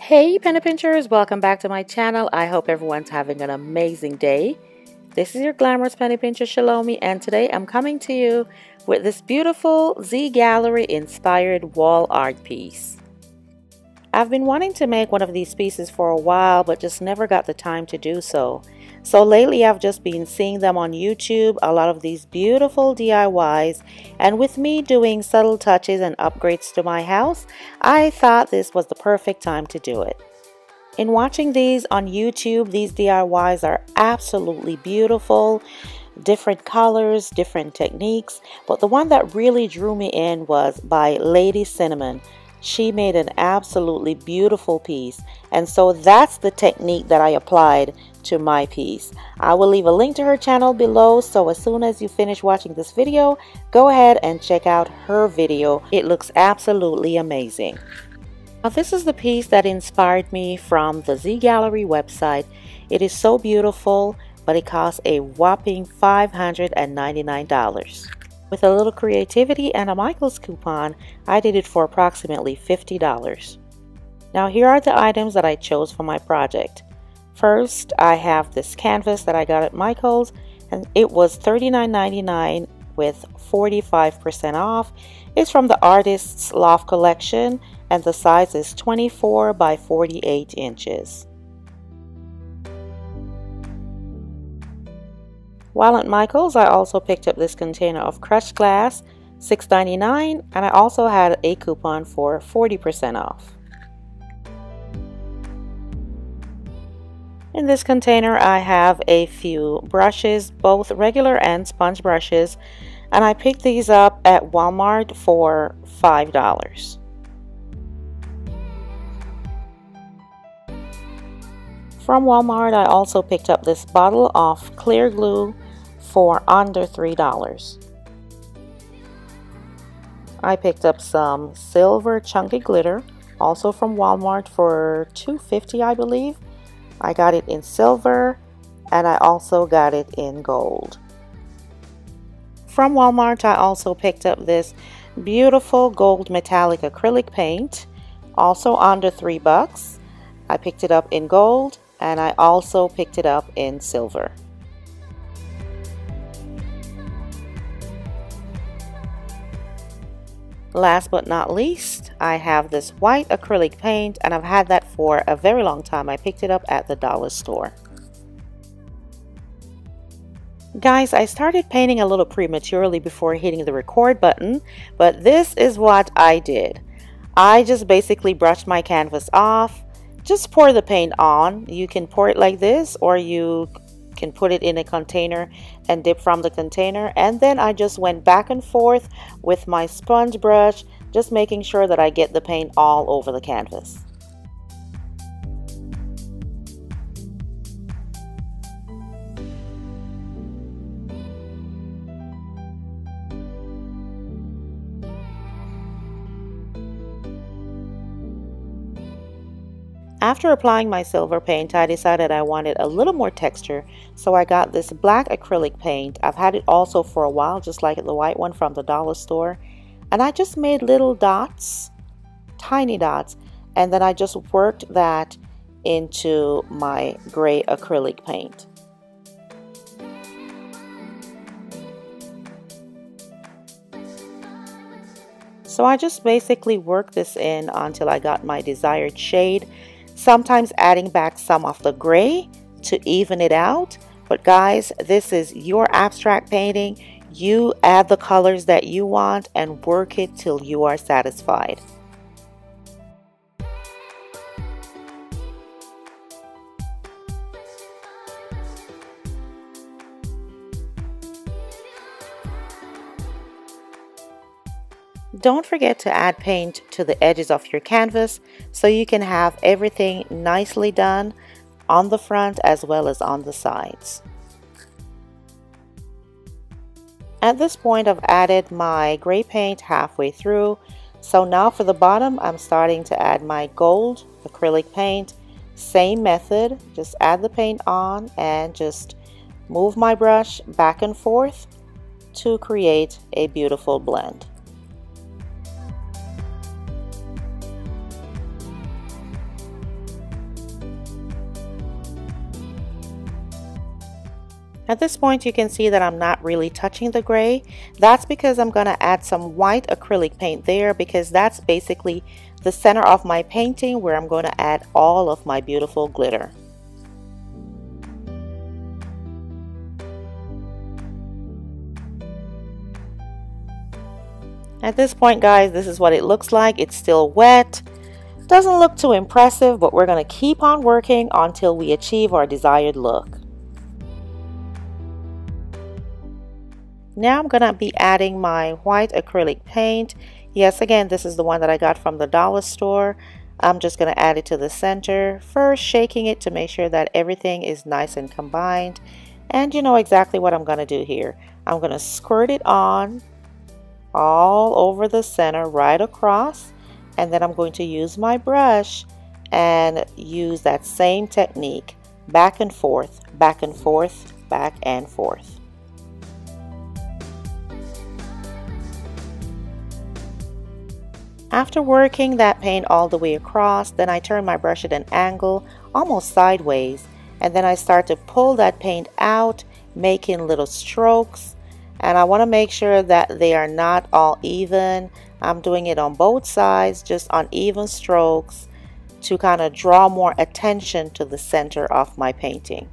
Hey penny pinchers, welcome back to my channel. I hope everyone's having an amazing day. This is your Glamorous penny pincher Shalomi, and today I'm coming to you with this beautiful Gallerie inspired wall art piece. I've been wanting to make one of these pieces for a while but just never got the time to do so. So lately I've just been seeing them on YouTube, a lot of these beautiful DIYs, and with me doing subtle touches and upgrades to my house, I thought this was the perfect time to do it. In watching these on YouTube, these DIYs are absolutely beautiful, different colors, different techniques, but the one that really drew me in was by Lady Cinnamon. She made an absolutely beautiful piece, and so that's the technique that I applied to my piece. I will leave a link to her channel below, so as soon as you finish watching this video, go ahead and check out her video. It looks absolutely amazing. Now, this is the piece that inspired me from the Gallerie website. It is so beautiful, but it costs a whopping $599. With a little creativity and a Michaels coupon, I did it for approximately $50. Now here are the items that I chose for my project. First, I have this canvas that I got at Michaels, and it was $39.99 with 45% off. It's from the Artist's Loft collection, and the size is 24 by 48 inches. While at Michaels, I also picked up this container of crushed glass, $6.99, and I also had a coupon for 40% off. In this container, I have a few brushes, both regular and sponge brushes, and I picked these up at Walmart for $5. From Walmart, I also picked up this bottle of clear glue for under $3. I picked up some silver chunky glitter, also from Walmart for $2.50, I believe. I got it in silver, and I also got it in gold. From Walmart, I also picked up this beautiful gold metallic acrylic paint, also under $3. I picked it up in gold, and I also picked it up in silver. Last but not least, I have this white acrylic paint, and I've had that for a very long time. I picked it up at the dollar store. Guys, I started painting a little prematurely before hitting the record button, but this is what I did. I just basically brushed my canvas off. Just pour the paint on. You can pour it like this, or you can put it in a container and dip from the container, and then I just went back and forth with my sponge brush, just making sure that I get the paint all over the canvas. After applying my silver paint, I decided I wanted a little more texture, so I got this black acrylic paint. I've had it also for a while, just like the white one from the dollar store. And I just made little dots, tiny dots, and then I just worked that into my gray acrylic paint. So I just basically worked this in until I got my desired shade. Sometimes adding back some of the gray to even it out. But guys, this is your abstract painting. You add the colors that you want and work it till you are satisfied. Don't forget to add paint to the edges of your canvas so you can have everything nicely done on the front as well as on the sides. At this point, I've added my gray paint halfway through. So now for the bottom, I'm starting to add my gold acrylic paint. Same method, just add the paint on and just move my brush back and forth to create a beautiful blend. At this point, you can see that I'm not really touching the gray. That's because I'm going to add some white acrylic paint there, because that's basically the center of my painting where I'm going to add all of my beautiful glitter. At this point, guys, this is what it looks like. It's still wet. Doesn't look too impressive, but we're going to keep on working until we achieve our desired look. Now I'm going to be adding my white acrylic paint. Yes, again, this is the one that I got from the dollar store. I'm just going to add it to the center, first shaking it to make sure that everything is nice and combined. And you know exactly what I'm going to do here. I'm going to squirt it on all over the center, right across, and then I'm going to use my brush and use that same technique, back and forth, back and forth, back and forth. After working that paint all the way across, then I turn my brush at an angle, almost sideways, and then I start to pull that paint out, making little strokes. And I want to make sure that they are not all even. I'm doing it on both sides, just on even strokes, to kind of draw more attention to the center of my painting.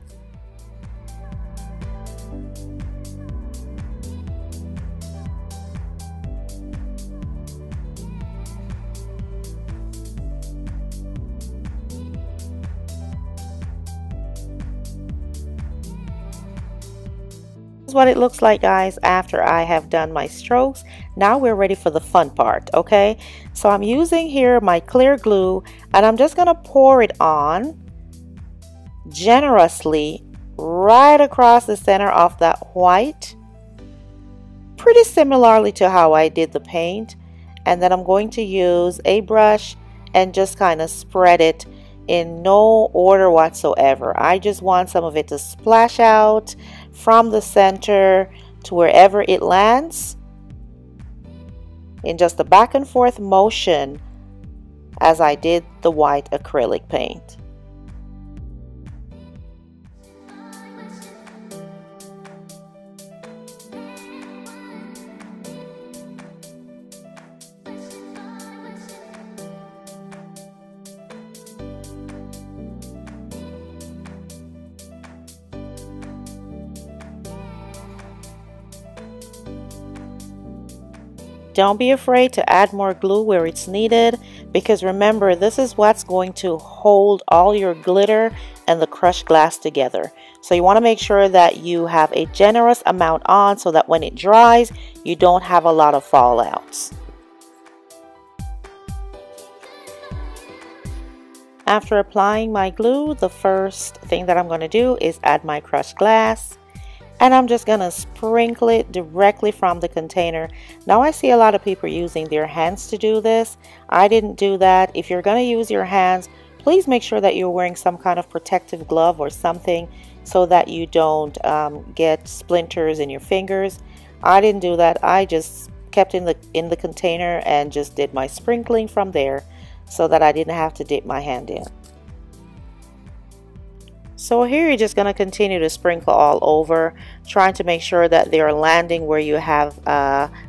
What it looks like, guys, after I have done my strokes. Now we're ready for the fun part. Okay, so I'm using here my clear glue, and I'm just gonna pour it on generously right across the center of that white, pretty similarly to how I did the paint. And then I'm going to use a brush and just kind of spread it in no order whatsoever. I just want some of it to splash out from the center to wherever it lands, in just a back and forth motion as I did the white acrylic paint. Don't be afraid to add more glue where it's needed, because remember, this is what's going to hold all your glitter and the crushed glass together. So you want to make sure that you have a generous amount on so that when it dries, you don't have a lot of fallouts. After applying my glue, the first thing that I'm going to do is add my crushed glass. And I'm just going to sprinkle it directly from the container. Now I see a lot of people using their hands to do this. I didn't do that. If you're going to use your hands, please make sure that you're wearing some kind of protective glove or something so that you don't get splinters in your fingers. I didn't do that. I just kept in the container and just did my sprinkling from there so that I didn't have to dip my hand in. So here you're just going to continue to sprinkle all over, trying to make sure that they are landing where you have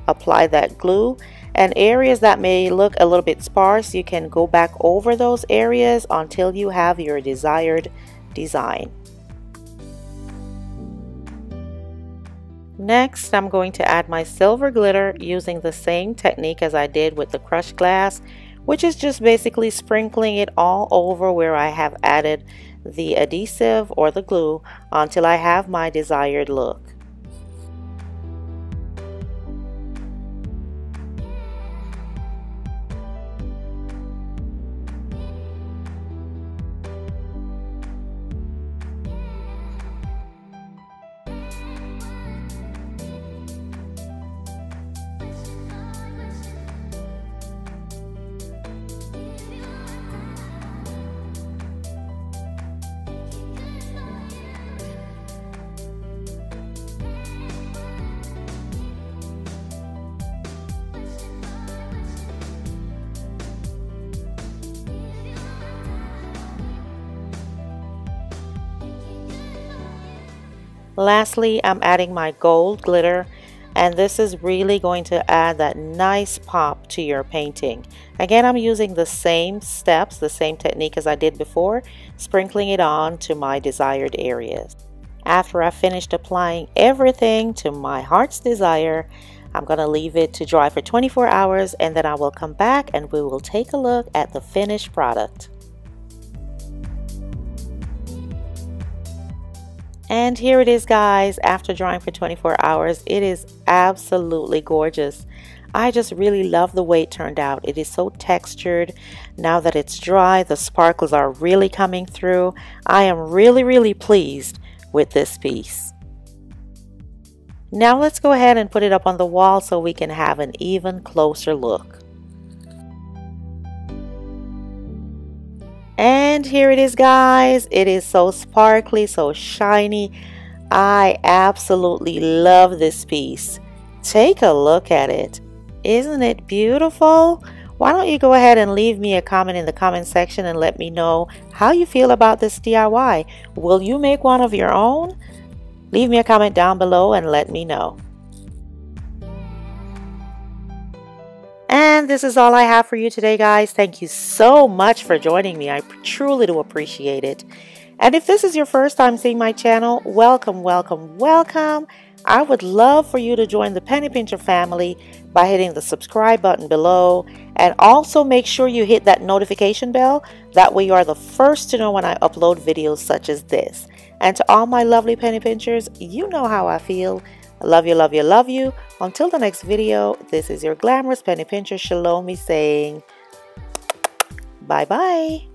applied that glue. And areas that may look a little bit sparse, you can go back over those areas until you have your desired design. Next, I'm going to add my silver glitter using the same technique as I did with the crushed glass, which is just basically sprinkling it all over where I have added the adhesive or the glue until I have my desired look. Lastly, I'm adding my gold glitter, and this is really going to add that nice pop to your painting. Again, I'm using the same steps, the same technique as I did before, sprinkling it on to my desired areas. After I've finished applying everything to my heart's desire, I'm going to leave it to dry for 24 hours, and then I will come back and we will take a look at the finished product. And here it is, guys, after drying for 24 hours. It is absolutely gorgeous. I just really love the way it turned out. It is so textured. Now that it's dry, the sparkles are really coming through. I am really pleased with this piece. Now let's go ahead and put it up on the wall so we can have an even closer look. And here it is, guys. It is so sparkly, so shiny. I absolutely love this piece. Take a look at it. Isn't it beautiful? Why don't you go ahead and leave me a comment in the comment section and let me know how you feel about this DIY. Will you make one of your own? Leave me a comment down below and let me know. And this is all I have for you today, guys. Thank you so much for joining me. I truly do appreciate it. And if this is your first time seeing my channel, welcome. I would love for you to join the Penny Pincher family by hitting the subscribe button below. And also make sure you hit that notification bell. That way you are the first to know when I upload videos such as this. And to all my lovely Penny Pinchers, you know how I feel. I love you. Until the next video, this is your Glamorous Penny Pincher Shalomi saying bye-bye.